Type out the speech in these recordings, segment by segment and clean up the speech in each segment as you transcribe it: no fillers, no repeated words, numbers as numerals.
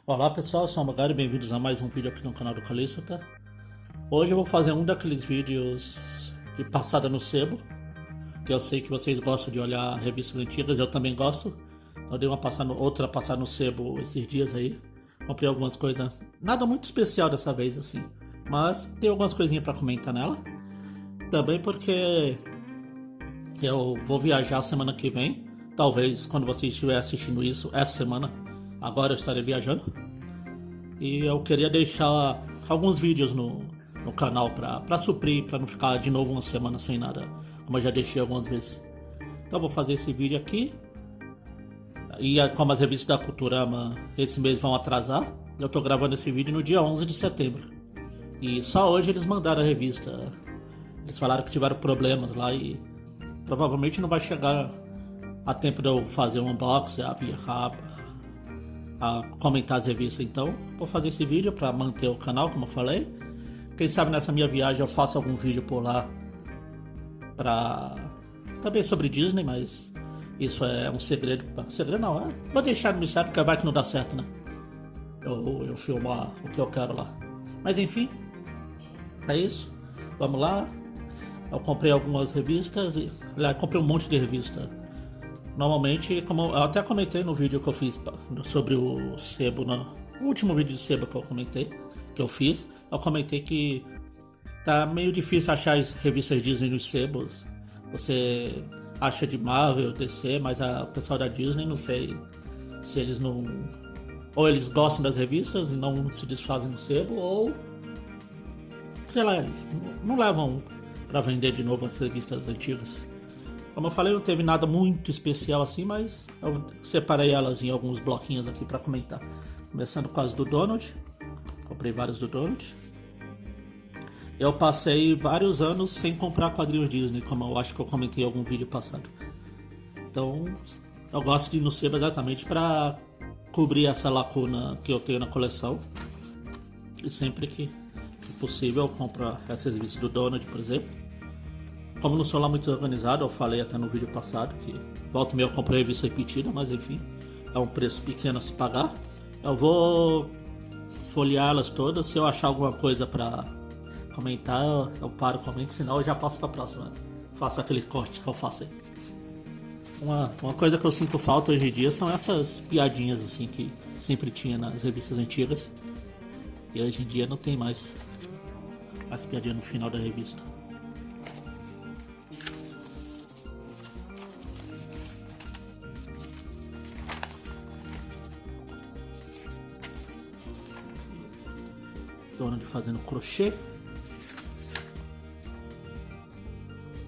Olá pessoal, eu sou o Magari, bem-vindos a mais um vídeo aqui no canal do Calista. Hoje eu vou fazer um daqueles vídeos de passada no sebo, que eu sei que vocês gostam de olhar revistas antigas, eu também gosto. Eu dei outra passada no sebo esses dias aí, comprei algumas coisas, nada muito especial dessa vez assim, mas tem algumas coisinhas para comentar nela. Também porque eu vou viajar semana que vem, talvez quando você estiver assistindo isso, essa semana. Agora eu estarei viajando e eu queria deixar alguns vídeos no canal pra suprir, pra não ficar de novo uma semana sem nada, como eu já deixei algumas vezes. Então eu vou fazer esse vídeo aqui. E como as revistas da Culturama esse mês vão atrasar, eu tô gravando esse vídeo no dia 11 de setembro. E só hoje eles mandaram a revista. Eles falaram que tiveram problemas lá e provavelmente não vai chegar a tempo de eu fazer um unboxing, a comentar as revistas. Então vou fazer esse vídeo para manter o canal, como eu falei. Quem sabe nessa minha viagem eu faço algum vídeo por lá para também sobre Disney, mas isso é um segredo. Segredo não, vou deixar no mistério porque vai que não dá certo, né? Eu filmar o que eu quero lá. Mas enfim, é isso. Vamos lá. Eu comprei algumas revistas e aliás, comprei um monte de revista. Normalmente, como eu até comentei no vídeo que eu fiz sobre o sebo, no último vídeo de sebo que eu fiz, eu comentei que tá meio difícil achar as revistas Disney nos sebos. Você acha de Marvel, DC, mas o pessoal da Disney, não sei se eles não... Ou eles gostam das revistas e não se desfazem no sebo, ou... sei lá, eles não levam pra vender de novo as revistas antigas. Como eu falei, não teve nada muito especial assim, mas eu separei elas em alguns bloquinhos aqui para comentar. Começando com as do Donald. Comprei várias do Donald. Eu passei vários anos sem comprar quadrinhos Disney, como eu acho que eu comentei em algum vídeo passado. Então, eu gosto de ir no sebo exatamente para cobrir essa lacuna que eu tenho na coleção. E sempre que possível eu compro essas revistas do Donald, por exemplo. Como não sou lá muito organizado, eu falei até no vídeo passado que volta e meia eu comprei revista repetida, mas enfim, é um preço pequeno a se pagar. Eu vou folheá-las todas, se eu achar alguma coisa pra comentar, eu paro, comento, senão eu já passo pra próxima. Faço aquele corte que eu faço aí. Uma coisa que eu sinto falta hoje em dia são essas piadinhas assim que sempre tinha nas revistas antigas. E hoje em dia não tem mais as piadinhas no final da revista. Donald fazendo crochê.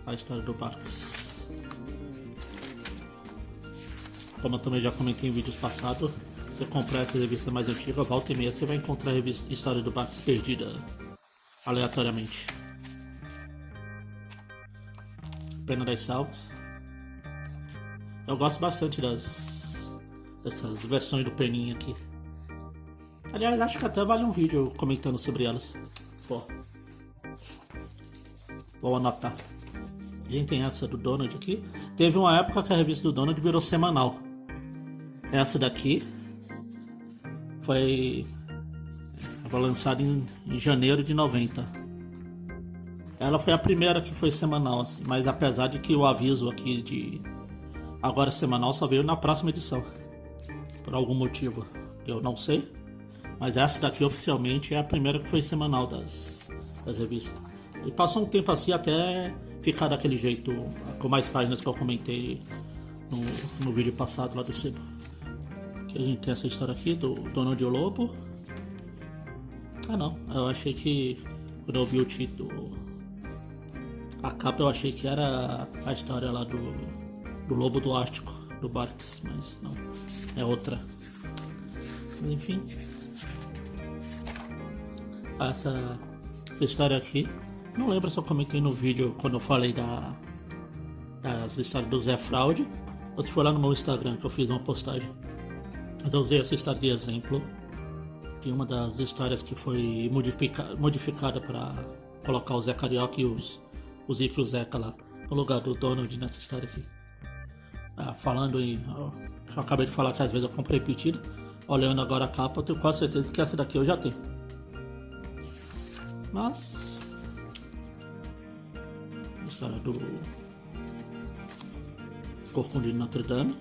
A história do Barks. Como eu também já comentei em vídeos passados, você comprar essa revista mais antiga, volta e meia você vai encontrar a revista História do Barks perdida aleatoriamente. Pena das Salvas. Eu gosto bastante dessas versões do Peninha aqui. Aliás, acho que até vale um vídeo comentando sobre elas. Pô. Vou anotar. A gente tem essa do Donald aqui. Teve uma época que a revista do Donald virou semanal. Essa daqui foi lançada em janeiro de 90. Ela foi a primeira que foi semanal, assim, mas apesar de que o aviso aqui de agora semanal só veio na próxima edição. Por algum motivo, eu não sei. Mas essa daqui oficialmente é a primeira que foi semanal das revistas. E passou um tempo assim até ficar daquele jeito, com mais páginas que eu comentei no vídeo passado lá do sebo. Aqui a gente tem essa história aqui do Donald e o Lobo. Ah não, eu achei que quando eu vi o título, a capa eu achei que era a história lá do Lobo do Ártico, do Barks, mas não, é outra. Mas enfim. Essa história aqui, não lembro se eu comentei no vídeo quando eu falei das histórias do Zé Fraude, ou se foi lá no meu Instagram que eu fiz uma postagem. Mas eu usei essa história de exemplo de uma das histórias que foi modificada para colocar o Zé Carioca e o Zico e o Zeca lá no lugar do Donald nessa história aqui. Falando em... eu acabei de falar que às vezes eu comprei repetido. olhando agora a capa, eu tenho quase certeza que essa daqui eu já tenho. Mas a história do Corcunda de Notre Dame.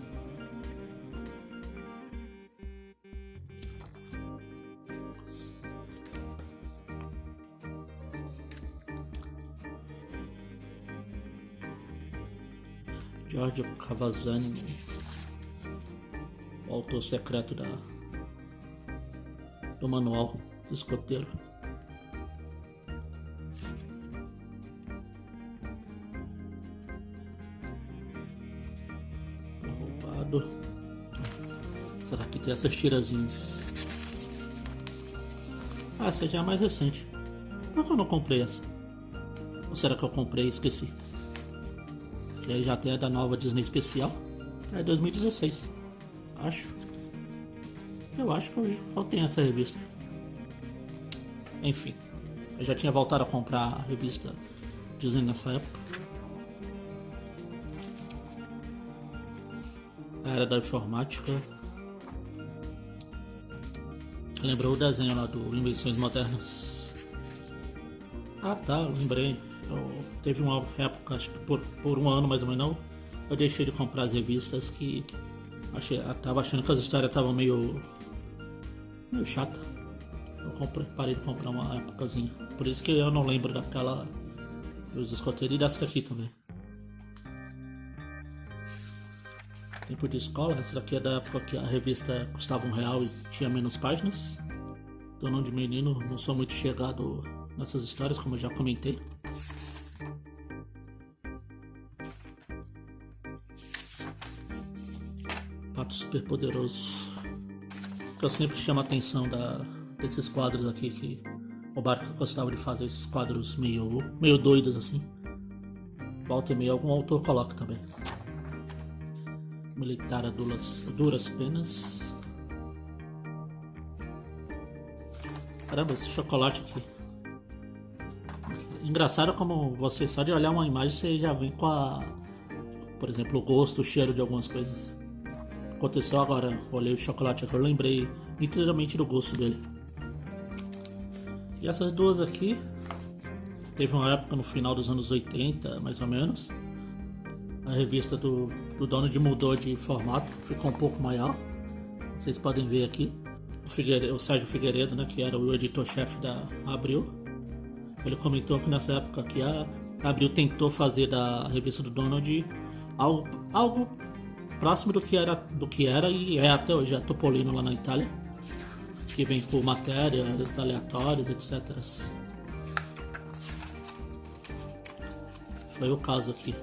Giorgio Cavazzani, o autor secreto do manual do escoteiro. Roubado. Será que tem essas tirazinhas? Ah, essa já é mais recente. Por que eu não comprei essa? Ou será que eu comprei e esqueci? Que aí já tem a da nova Disney especial. É 2016. Acho. Eu acho que eu tenho essa revista. Enfim. Eu já tinha voltado a comprar a revista Disney nessa época. A era da informática. Lembrou o desenho lá do Invenções Modernas. Ah tá, lembrei. Teve uma época, acho que por um ano mais ou menos, eu deixei de comprar as revistas que tava achando que as histórias estavam meio chata. Eu parei de comprar uma épocazinha. Por isso que eu não lembro daquela dos escoteiros e dessa daqui também. Tempo de escola, essa daqui é da época que a revista custava R$1 e tinha menos páginas. Dono de menino, não sou muito chegado nessas histórias, como eu já comentei. Pato Super Poderoso. Que eu sempre chamo a atenção desses quadros aqui, que o Barca gostava de fazer esses quadros meio doidos assim. Volta e meia algum autor coloca também. Militar a duras penas. Caramba, esse chocolate aqui. Engraçado como você só de olhar uma imagem você já vem com por exemplo, o gosto, o cheiro de algumas coisas. Aconteceu agora, olhei o chocolate aqui, eu lembrei nitidamente do gosto dele. E essas duas aqui, teve uma época no final dos anos 80, mais ou menos, a revista do Donald mudou de formato, ficou um pouco maior. Vocês podem ver aqui. O Sérgio Figueiredo, né, que era o editor-chefe da Abril, ele comentou que nessa época que a Abril tentou fazer da revista do Donald algo próximo do que era e é até hoje, a Topolino lá na Itália, que vem com matérias aleatórias, etc. Foi o caso aqui.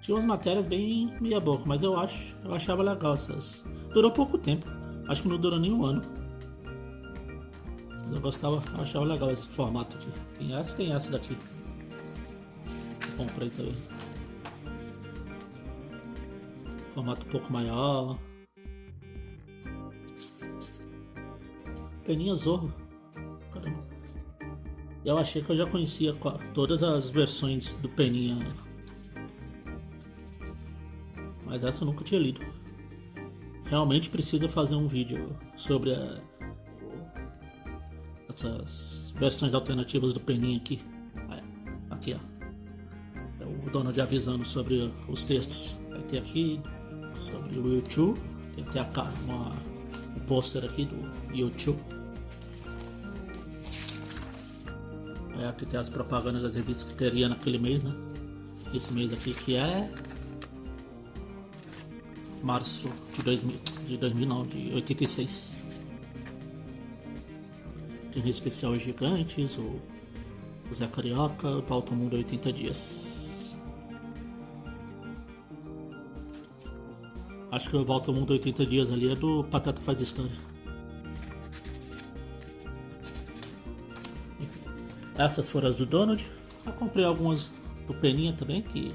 Tinha umas matérias bem meia boca, mas eu achava legal essas. Durou pouco tempo, acho que não durou nem um ano. Mas eu achava legal esse formato aqui. Tem essa daqui. Eu comprei também. Formato um pouco maior. Peninha Zorro. Caramba. Eu achei que eu já conhecia todas as versões do Peninha, mas essa eu nunca tinha lido. Realmente precisa fazer um vídeo sobre essas versões alternativas do Peninha aqui. Aqui, ó. É o Donald avisando sobre os textos. Aí tem aqui sobre o YouTube. Tem até o pôster aqui do YouTube. Aí aqui tem as propagandas das revistas que teria naquele mês, né? Esse mês aqui que é março de 86. Tem especial Gigantes, o Zé Carioca, o Volta ao Mundo 80 Dias. Acho que o Volta ao Mundo 80 Dias ali é do Pateta Faz História. Enfim, essas foram as do Donald. Eu comprei algumas do Peninha também, que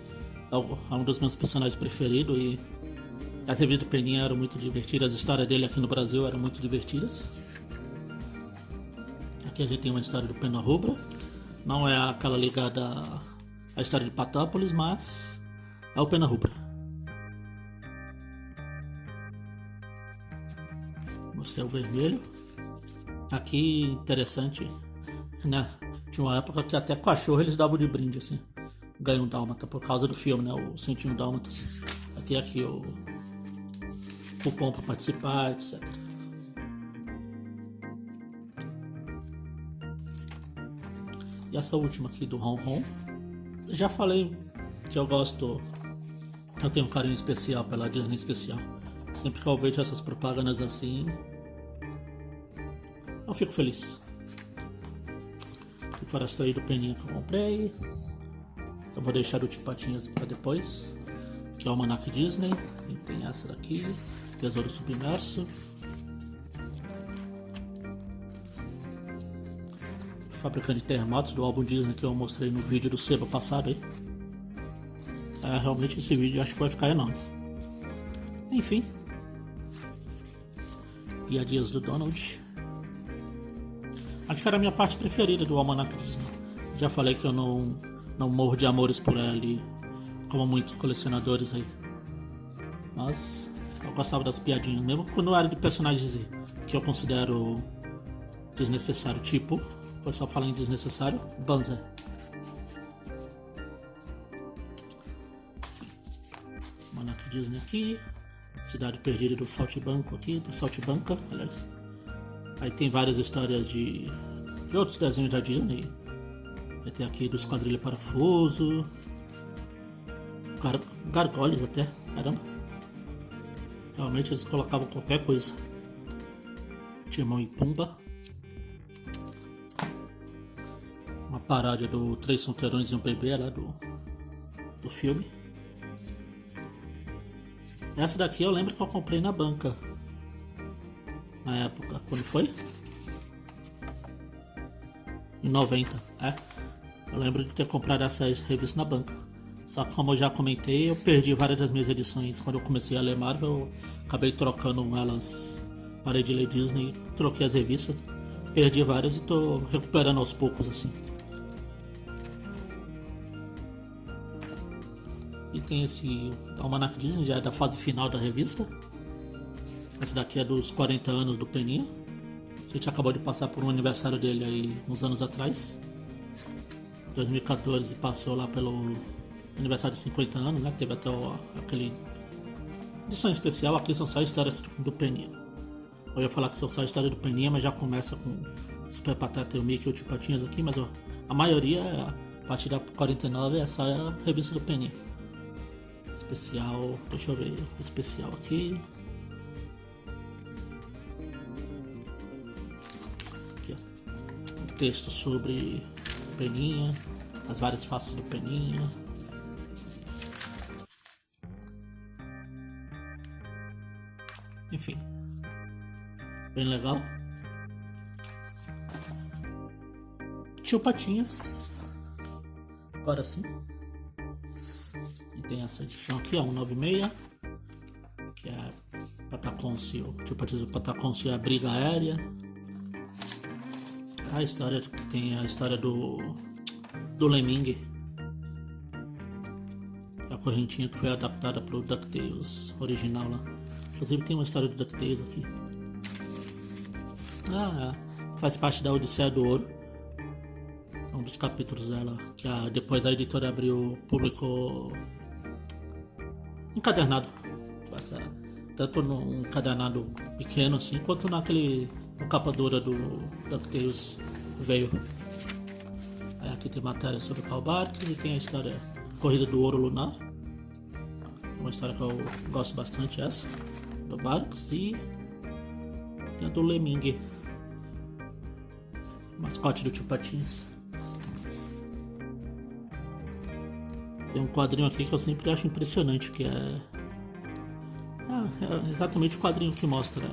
é um dos meus personagens preferidos e as revistas do Peninha eram muito divertidas, as histórias dele aqui no Brasil eram muito divertidas. Aqui a gente tem uma história do Pena Rubra, não é aquela ligada à história de Patópolis, mas é o Pena Rubra. Mostrei o vermelho. Aqui, interessante, né? Tinha uma época que até cachorro eles davam de brinde, assim. Ganha um dálmata por causa do filme, né? O 101 Dálmatas. Tem aqui o cupom para participar, etc. E essa última aqui do Hon Hon. Eu já falei que eu gosto. Eu tenho um carinho especial pela Disney especial. Sempre que eu vejo essas propagandas assim, eu fico feliz. E fora essa aí do Peninha que eu comprei. Eu vou deixar o Tio Patinhas para depois. Que é o Almanac Disney. E tem essa daqui. Tesouro Submerso. Fabricante de terremotos do álbum Disney que eu mostrei no vídeo do Seba passado aí. Realmente esse vídeo acho que vai ficar enorme. Enfim. Piadinhas do Donald. Acho que era a minha parte preferida do Almanac Disney. Já falei que eu não morro de amores por ele, como muitos colecionadores aí. Mas eu gostava das piadinhas, mesmo quando era de personagens que eu considero desnecessário, tipo, o pessoal fala em desnecessário, Banzé. Almanac Disney aqui, Cidade Perdida do Saltimbanco aqui, do Saltimbanca, aliás. Aí tem várias histórias de outros desenhos da Disney. Vai ter aqui do Esquadrilha Parafuso, Gargoyles até, caramba. Realmente eles colocavam qualquer coisa. Timão e Pumba. Uma paródia do Três Solteirões e um Bebê lá do filme. Essa daqui eu lembro que eu comprei na banca. Na época, quando foi? Em 90, eu lembro de ter comprado essas revistas na banca. Só que como eu já comentei, eu perdi várias das minhas edições. Quando eu comecei a ler Marvel, eu acabei trocando elas. Parei de ler Disney, troquei as revistas. Perdi várias e tô recuperando aos poucos assim. E tem esse Almanac Disney, já é da fase final da revista. Esse daqui é dos 40 anos do Peninha. A gente acabou de passar por um aniversário dele aí uns anos atrás. 2014 passou lá pelo aniversário de 50 anos, né? Teve até aquele edição especial. Aqui são só histórias do Peninha. Eu ia falar que são só histórias do Peninha, mas já começa com Super Pateta e o Mickey e o Tio Patinhas aqui, mas a maioria, a partir da 49, é só a revista do Peninha. Especial, deixa eu ver o especial aqui. Aqui, ó. Um texto sobre o Peninha, as várias faces do Peninha. Enfim, bem legal. Tio Patinhas, agora sim. E tem essa edição aqui, ó, 196, que é Pataconcio, Tio Patinhas, o Pataconcio é a briga aérea. A história que tem a história do Lemming, a correntinha que foi adaptada pro DuckTales original lá. Inclusive tem uma história do DuckTales aqui. Faz parte da Odisseia do Ouro. É um dos capítulos dela. Que depois a editora abriu, publicou encadernado. Tanto num encadernado pequeno assim, quanto no capa dura do DuckTales veio. Aí aqui tem matéria sobre Karl Barks e tem a história Corrida do Ouro Lunar. Uma história que eu gosto bastante, essa do Barks, e tem a do Lemming, mascote do Tio Patinhas. Tem um quadrinho aqui que eu sempre acho impressionante, que é exatamente o quadrinho que mostra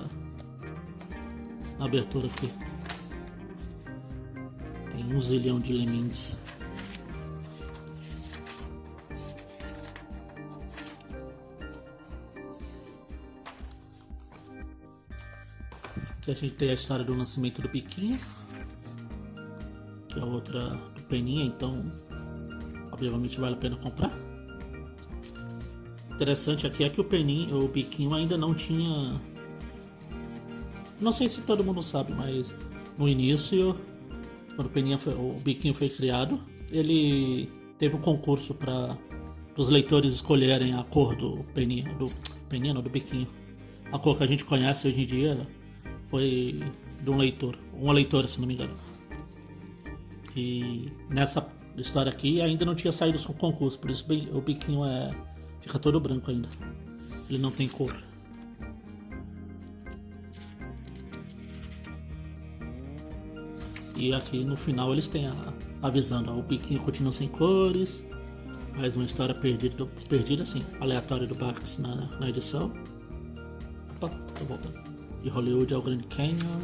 na abertura aqui. Tem 1 zilhão de Lemmings. Aqui a gente tem a história do nascimento do Piquinho, que é outra do Peninha, então obviamente vale a pena comprar. Interessante aqui é que o biquinho ainda não tinha. Não sei se todo mundo sabe, mas no início, quando o biquinho foi criado, ele teve um concurso para os leitores escolherem a cor do peninha, do biquinho. A cor que a gente conhece hoje em dia foi de uma leitora, se não me engano. E nessa história aqui ainda não tinha saído o concurso, por isso o biquinho fica todo branco ainda. Ele não tem cor. E aqui no final eles têm avisando, o biquinho continua sem cores. Mais uma história perdida assim, aleatória do Barks na edição. Opa, tô voltando. De Hollywood ao Grand Canyon.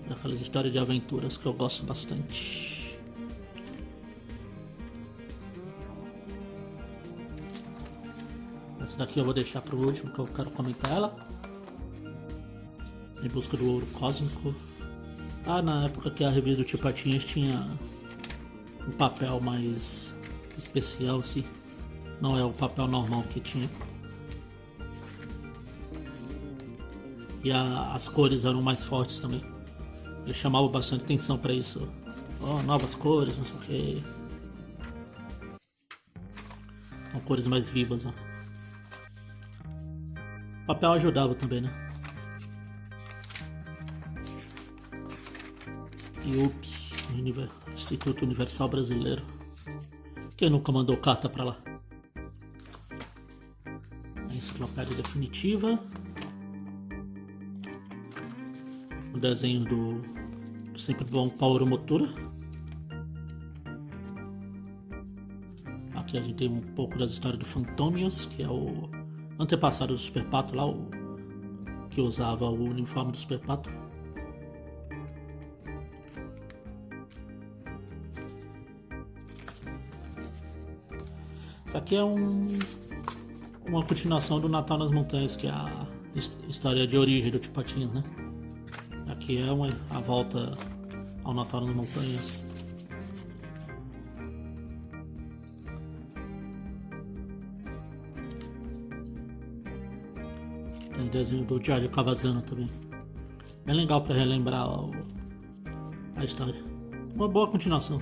Aquelas histórias de aventuras que eu gosto bastante. Essa daqui eu vou deixar pro último, que eu quero comentar ela. Em busca do ouro cósmico. Na época que a revista do Tio Patinhas tinha um papel mais especial, assim. Não é o papel normal que tinha. E as cores eram mais fortes também. Ele chamava bastante atenção pra isso. Novas cores, não sei o que. São cores mais vivas, ó. O papel ajudava também, né? E Instituto Universal Brasileiro. Quem nunca mandou carta pra lá? A enciclopédia definitiva. O desenho do sempre bom Paulo Motura. Aqui a gente tem um pouco das histórias do Phantomius, que é o antepassado do Super Pato lá, que usava o uniforme do Super Pato. Isso aqui é uma continuação do Natal nas Montanhas, que é a história de origem do Tio Patinhas, né? Aqui é a volta ao Natal nas Montanhas. Tem desenho do Giorgio Cavazzano também. Bem legal para relembrar a história. Uma boa continuação.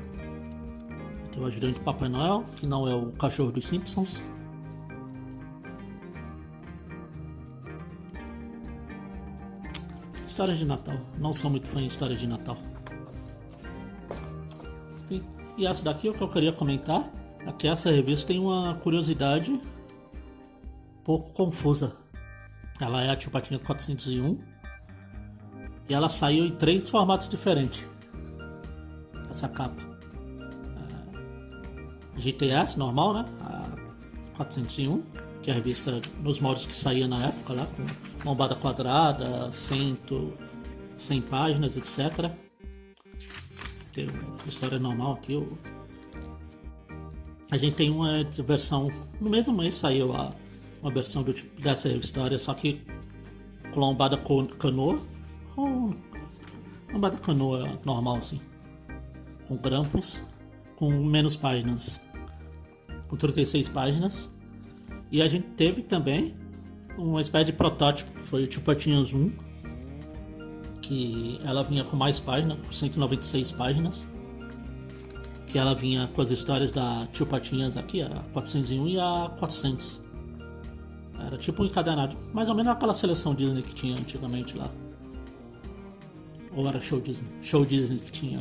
Tem o ajudante do Papai Noel, que não é o cachorro dos Simpsons. Histórias de Natal. Não sou muito fã de histórias de Natal. E essa daqui é o que eu queria comentar. É que essa revista tem uma curiosidade um pouco confusa. Ela é a Tio Patinhas 401. E ela saiu em 3 formatos diferentes. Essa capa. A GTS normal, né? A 401, que é a revista nos moldes que saía na época, lá com lombada quadrada, 100 páginas, etc. Tem uma história normal aqui. A gente tem uma versão, no mesmo mês saiu uma versão dessa história, só que com lombada canoa. Lombada canoa normal, assim, com grampos, com menos páginas, com 36 páginas. E a gente teve também uma espécie de protótipo, que foi o Tio Patinhas 1, que ela vinha com mais páginas, com 196 páginas, que ela vinha com as histórias da Tio Patinhas aqui, a 401 e a 400. Era tipo um encadernado, mais ou menos aquela seleção Disney que tinha antigamente lá. Ou era Show Disney? Show Disney que tinha.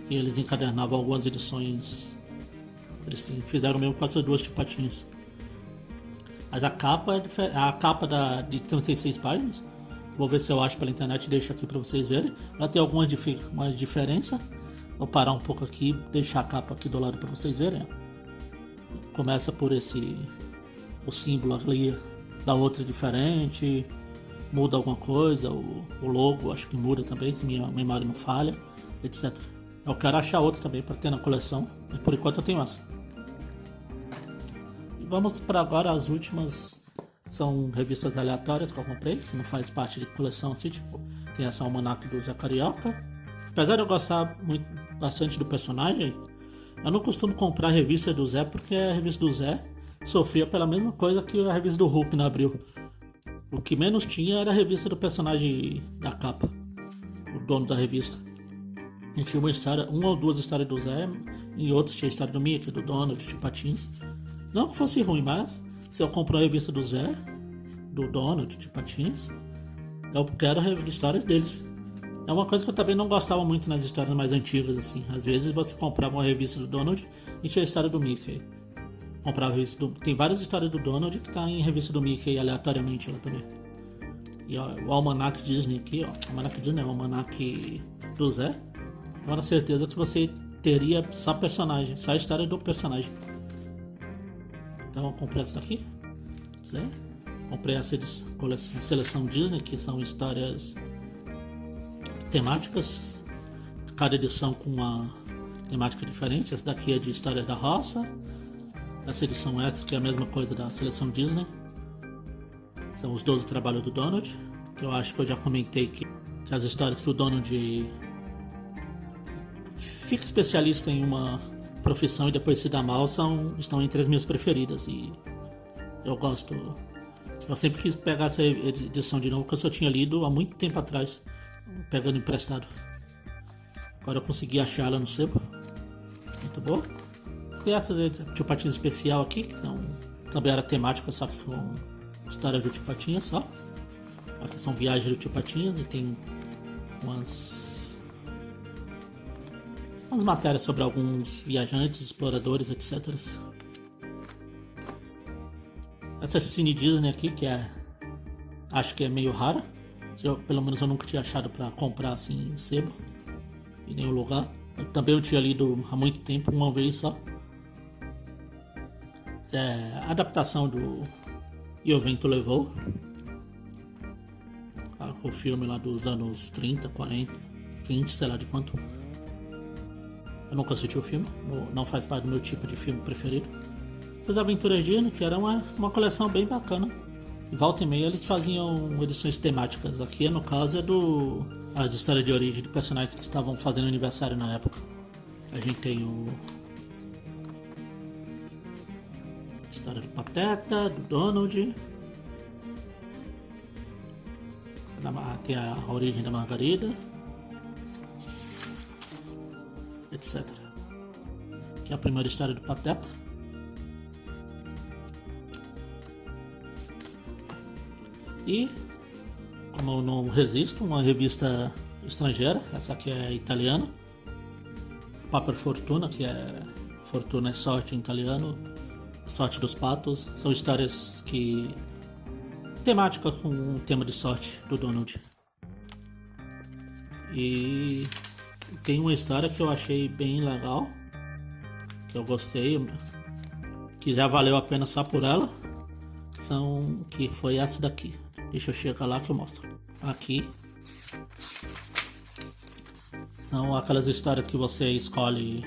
E eles encadernavam algumas edições. Eles fizeram mesmo com essas duas Tio Patinhas. Mas a capa de 36 páginas, vou ver se eu acho pela internet e deixo aqui para vocês verem. Ela tem algumas diferenças. Vou parar um pouco aqui e deixar a capa aqui do lado para vocês verem. Começa por o símbolo ali da outra diferente. Muda alguma coisa, o logo acho que muda também, se minha memória não falha, etc. Eu quero achar outra também para ter na coleção, mas por enquanto eu tenho essa. E vamos para agora as últimas. São revistas aleatórias que eu comprei, que não faz parte de coleção assim, tipo, tem essa Almanac do Zé Carioca. Apesar de eu gostar muito bastante do personagem. Eu não costumo comprar a revista do Zé porque a revista do Zé sofria pela mesma coisa que a revista do Hulk na Abril. O que menos tinha era a revista do personagem da capa, o dono da revista. E tinha uma ou duas histórias do Zé, e outras tinha a história do Mickey, do Donald, de Patins. Não que fosse ruim, mas se eu compro a revista do Zé, do Donald, de Patins, eu quero a história deles. É uma coisa que eu também não gostava muito nas histórias mais antigas, assim. Às vezes você comprava uma revista do Donald e tinha a história do Mickey. Comprava a revista do... Tem várias histórias do Donald que tá em revista do Mickey aleatoriamente lá também. E ó, o Almanac Disney aqui, ó. O Almanac Disney é o Almanac do Zé. Eu tenho certeza que você teria só personagem, só a história do personagem. Então eu comprei essa daqui, Zé. Comprei essa seleção Disney, que são histórias temáticas, cada edição com uma temática diferente. Essa daqui é de histórias da roça. Essa edição extra, que é a mesma coisa da seleção Disney, são os 12 trabalhos do Donald, que eu acho que eu já comentei que as histórias que o Donald fica especialista em uma profissão e depois se dá mal estão entre as minhas preferidas, e eu gosto. Eu sempre quis pegar essa edição de novo, porque eu só tinha lido há muito tempo atrás, pegando emprestado. Agora eu consegui achar ela no sebo. Muito boa. E essas Tio Patinhas especial aqui, que também era temática, só que com história do Tio Patinhas só. Aqui são viagens do Tio Patinhas e tem umas matérias sobre alguns viajantes, exploradores, etc. Essa Cine Disney aqui, que acho que é meio rara, que pelo menos eu nunca tinha achado para comprar assim em sebo, em nenhum lugar. Eu tinha lido há muito tempo, uma vez só. É a adaptação do E o Vento Levou, o filme lá dos anos 30, 40, 20, sei lá de quanto. Eu nunca assisti o filme, não faz parte do meu tipo de filme preferido. Essas Aventuras Disney, que era uma coleção bem bacana. Volta e meia eles faziam edições temáticas. Aqui no caso é as histórias de origem de personagens que estavam fazendo aniversário na época. A gente tem a história do Pateta, do Donald. Tem a origem da Margarida, etc. Aqui é a primeira história do Pateta. E, como eu não resisto, uma revista estrangeira, essa aqui é italiana, Paper Fortuna, que é Fortuna é sorte em italiano, a sorte dos patos. São histórias temáticas com um tema de sorte do Donald. E tem uma história que eu achei bem legal, que eu gostei, que já valeu a pena só por ela, que foi essa daqui. Deixa eu chegar lá que eu mostro. Aqui são aquelas histórias que você escolhe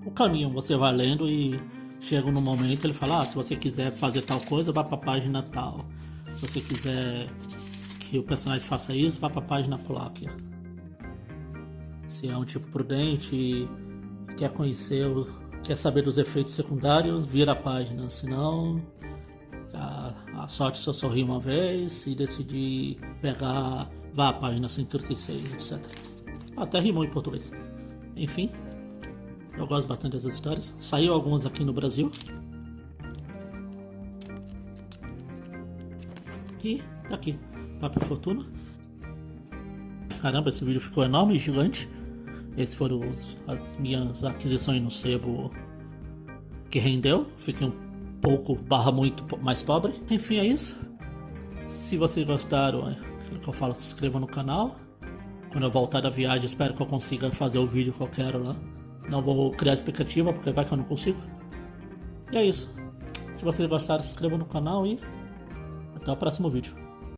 o caminho, você vai lendo e chega no momento ele fala, se você quiser fazer tal coisa, vá para a página tal. Se você quiser que o personagem faça isso, vá para a página aqui. Se é um tipo prudente e quer saber dos efeitos secundários, vira a página. Se não, a sorte só sorri uma vez. Se decidir pegar, vá à página 136, etc. Até rimou em português. Enfim, eu gosto bastante dessas histórias. Saiu algumas aqui no Brasil. E tá aqui, Paper Fortuna. Caramba, esse vídeo ficou enorme e gigante. Esses foram as minhas aquisições no sebo que rendeu. Fiquei um pouco muito mais pobre. Enfim, é isso. Se vocês gostaram, aquilo que eu falo, se inscreva no canal. Quando eu voltar da viagem, espero que eu consiga fazer o vídeo que eu quero lá. Não vou criar expectativa, porque vai que eu não consigo. E é isso. Se vocês gostaram, se inscreva no canal e até o próximo vídeo.